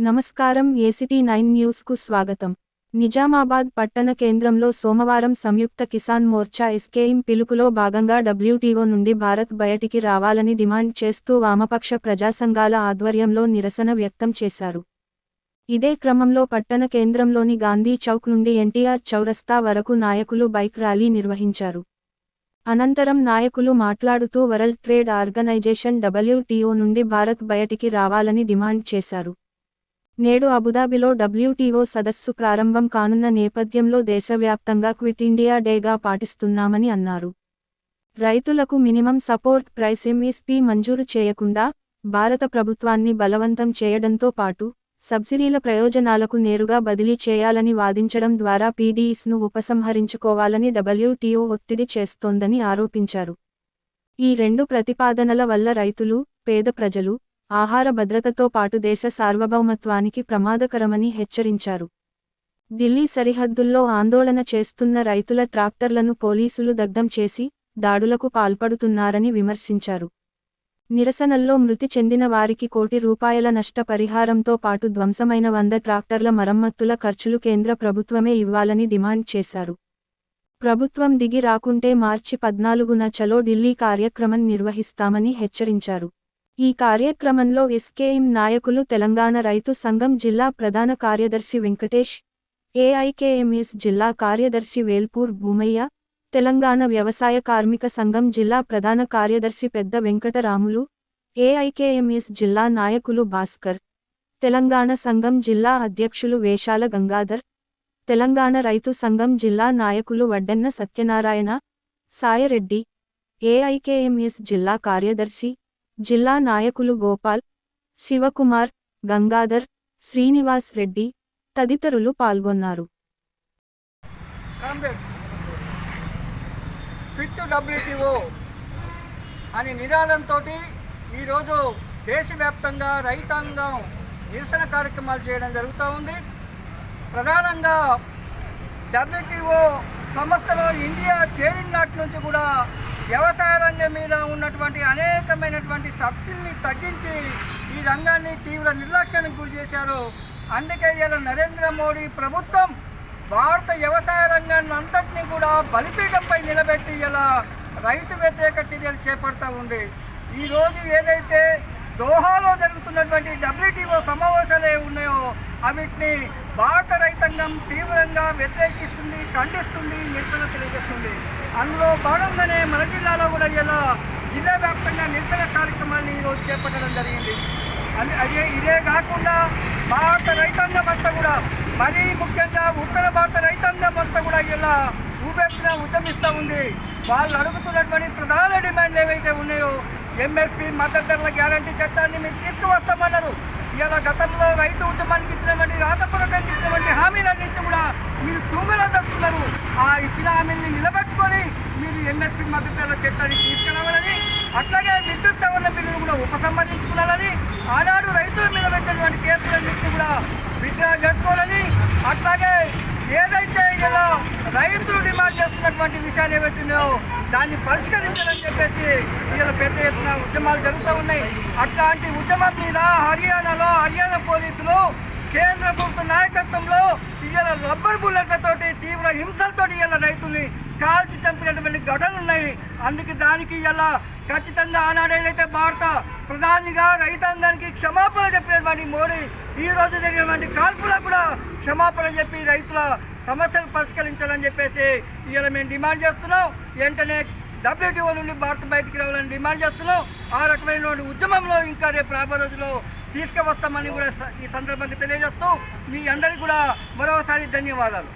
నమస్కారం ఏసిటీ 9 న్యూస్కు స్వాగతం. నిజామాబాద్ పట్టణ కేంద్రంలో సోమవారం సంయుక్త కిసాన్ మోర్చా ఎస్కేఎం పిలుపులో భాగంగా డబ్ల్యూటీఓ నుండి భారత్ బయటికి రావాలని డిమాండ్ చేస్తూ వామపక్ష ప్రజాసంఘాల ఆధ్వర్యంలో నిరసన వ్యక్తం చేశారు. ఇదే క్రమంలో పట్టణ కేంద్రంలోని గాంధీ చౌక్ నుండి ఎన్టీఆర్ చౌరస్తా వరకు నాయకులు బైక్ ర్యాలీ నిర్వహించారు. అనంతరం నాయకులు మాట్లాడుతూ వరల్డ్ ట్రేడ్ ఆర్గనైజేషన్ డబ్ల్యూటీఓ నుండి భారత్ బయటికి రావాలని డిమాండ్ చేశారు. నేడు అబుదాబిలో డబ్ల్యూటీఓ సదస్సు ప్రారంభం కానున్న నేపథ్యంలో దేశవ్యాప్తంగా క్విట్ ఇండియా డేగా పాటిస్తున్నామని అన్నారు. రైతులకు మినిమం సపోర్ట్ ప్రైస్ ఎంఎస్పీ మంజూరు చేయకుండా భారత ప్రభుత్వాన్ని బలవంతం చేయడంతో పాటు సబ్సిడీల ప్రయోజనాలకు నేరుగా బదిలీ చేయాలని వాదించడం ద్వారా పీడీఎస్ను ఉపసంహరించుకోవాలని డబ్ల్యూటీఓ ఒత్తిడి చేస్తోందని ఆరోపించారు. ఈ రెండు ప్రతిపాదనల వల్ల రైతులు, పేద ప్రజలు, ఆహార భద్రతతో పాటు దేశ సార్వభౌమత్వానికి ప్రమాదకరమని హెచ్చరించారు. ఢిల్లీ సరిహద్దుల్లో ఆందోళన చేస్తున్న రైతుల ట్రాక్టర్లను పోలీసులు దగ్ధం చేసి దాడులకు పాల్పడుతున్నారని విమర్శించారు. నిరసనల్లో మృతి చెందిన వారికి ₹1 నష్టపరిహారంతో పాటు ధ్వంసమైన 100 ట్రాక్టర్ల మరమ్మతుల ఖర్చులు కేంద్ర ప్రభుత్వమే ఇవ్వాలని డిమాండ్ చేశారు. ప్రభుత్వం దిగి రాకుంటే మార్చి 14న చలో ఢిల్లీ కార్యక్రమం నిర్వహిస్తామని హెచ్చరించారు. ఈ కార్యక్రమంలో ఎస్కేఎం నాయకులు తెలంగాణ రైతు సంఘం జిల్లా ప్రధాన కార్యదర్శి వెంకటేష్, ఏఐకేఎంఎస్ జిల్లా కార్యదర్శి వేల్పూర్ భూమయ్య, తెలంగాణ వ్యవసాయ కార్మిక సంఘం జిల్లా ప్రధాన కార్యదర్శి పెద్ద వెంకటరాములు, ఏఐకేఎంఎస్ జిల్లా నాయకులు భాస్కర్, తెలంగాణ సంఘం జిల్లా అధ్యక్షులు వేషాల గంగాధర్, తెలంగాణ రైతు సంఘం జిల్లా నాయకులు వడ్డెన్న సత్యనారాయణ, సాయరెడ్డి, ఏఐకేఎంఎస్ జిల్లా కార్యదర్శి, జిల్లా నాయకులు గోపాల్, శివకుమార్, గంగాధర్, శ్రీనివాస్ రెడ్డి తదితరులు పాల్గొన్నారు. ఫిట్ డబ్ల్యూటీఓ అనే నినాదంతో ఈరోజు దేశవ్యాప్తంగా రైతాంగం నిరసన కార్యక్రమాలు చేయడం జరుగుతూ ఉంది. ప్రధానంగా డబ్ల్యూటీఓ సంస్థలో ఇండియా చేరిన నాటి నుంచి కూడా వ్యవసాయ రంగం మీద ఉన్నటువంటి అనేకమైనటువంటి సబ్సిడీని తగ్గించి ఈ రంగాన్ని తీవ్ర నిర్లక్ష్యానికి గురి చేశారు. అందుకే ఇలా నరేంద్ర మోడీ ప్రభుత్వం భారత వ్యవసాయ రంగాన్ని అంతటినీ కూడా బలిపీఠంపై నిలబెట్టి ఇలా రైతు వ్యతిరేక చర్యలు చేపడతా ఉంది. ఈరోజు ఏదైతే దోహాలో జరుగుతున్నటువంటి డబ్ల్యూటీఓ సమావేశాలు ఉన్నాయో అవిటిని భారత రైతాంగం తీవ్రంగా వ్యతిరేకిస్తుంది, ఖండిస్తుంది, నిరసన తెలియజేస్తుంది. అందులో భాగంగానే మన జిల్లాలో కూడా ఇలా జిల్లా వ్యాప్తంగా నిరసన కార్యక్రమాన్ని ఈరోజు చేపట్టడం జరిగింది. ఇదే కాకుండా భారత రైతాంగం అంతా కూడా, మరీ ముఖ్యంగా ఉత్తర భారత రైతాంగం అంతా కూడా ఇలా ఊపెత్తున ఉద్యమిస్తూ ఉంది. వాళ్ళు అడుగుతున్నటువంటి ప్రధాన డిమాండ్లు ఏవైతే ఉన్నాయో ఎంఎస్పీ మద్దతు ధరల గ్యారంటీ చట్టాన్ని మీరు తీసుకువస్తామన్నారు. ఇలా గతంలో రైతు ఉద్యమానికి ఇచ్చినటువంటి రాతపూర్వకంగా ఇచ్చినటువంటి హామీలన్నింటినీ కూడా మీరు తుంగలో దక్కుతున్నారు. ఆ ఇచ్చిన హామీని నిలబెట్టుకొని మీరు ఎంఎస్పీ మద్దతు ధరల చట్టాన్ని తీసుకురావాలని, అట్లాగే విద్యుత్ సవరణ బిల్లును కూడా ఉపసంహరించుకోవాలని, ఆనాడు రైతుల మీద పెట్టినటువంటి కేసులన్నింటినీ కూడా విత్డ్రా చేసుకోవాలని, అట్లాగే ఏదైతే ఇలా రైతులు డిమాండ్ చేస్తున్నటువంటి విషయాలు ఏవైతున్నాయో దాన్ని పరిష్కరించాలని చెప్పేసి ఇలా పెద్ద ఎత్తున ఉద్యమాలు జరుగుతూ ఉన్నాయి. అట్లాంటి ఉద్యమం మీద హర్యానా పోలీసులు కేంద్ర ప్రభుత్వ నాయకత్వంలో ఇలా రబ్బర్ బుల్లెట్లతోటి తీవ్ర హింసలతోటి ఇలా రైతుల్ని కాల్చి చంపినటువంటి ఘటనలు ఉన్నాయి. అందుకే దానికి ఇలా ఖచ్చితంగా ఆనాడు ఏదైతే భారత ప్రధానిగా రైతాంగానికి క్షమాపణ చెప్పినటువంటి మోడీ ఈరోజు జరిగినటువంటి కాల్పులకు కూడా క్షమాపణ చెప్పి రైతుల సమస్యలు పరిష్కరించాలని చెప్పేసి ఇలా మేము డిమాండ్ చేస్తున్నాం. వెంటనే డబ్ల్యూటీఓ నుండి భారత్ బయటికి రావాలని డిమాండ్ చేస్తున్నాం. ఆ రకమైనటువంటి ఉద్యమంలో ఇంకా రేపు రాబోయే రోజుల్లో తీసుకువస్తామని కూడా ఈ సందర్భంగా తెలియజేస్తూ మీ అందరికీ కూడా మరోసారి ధన్యవాదాలు.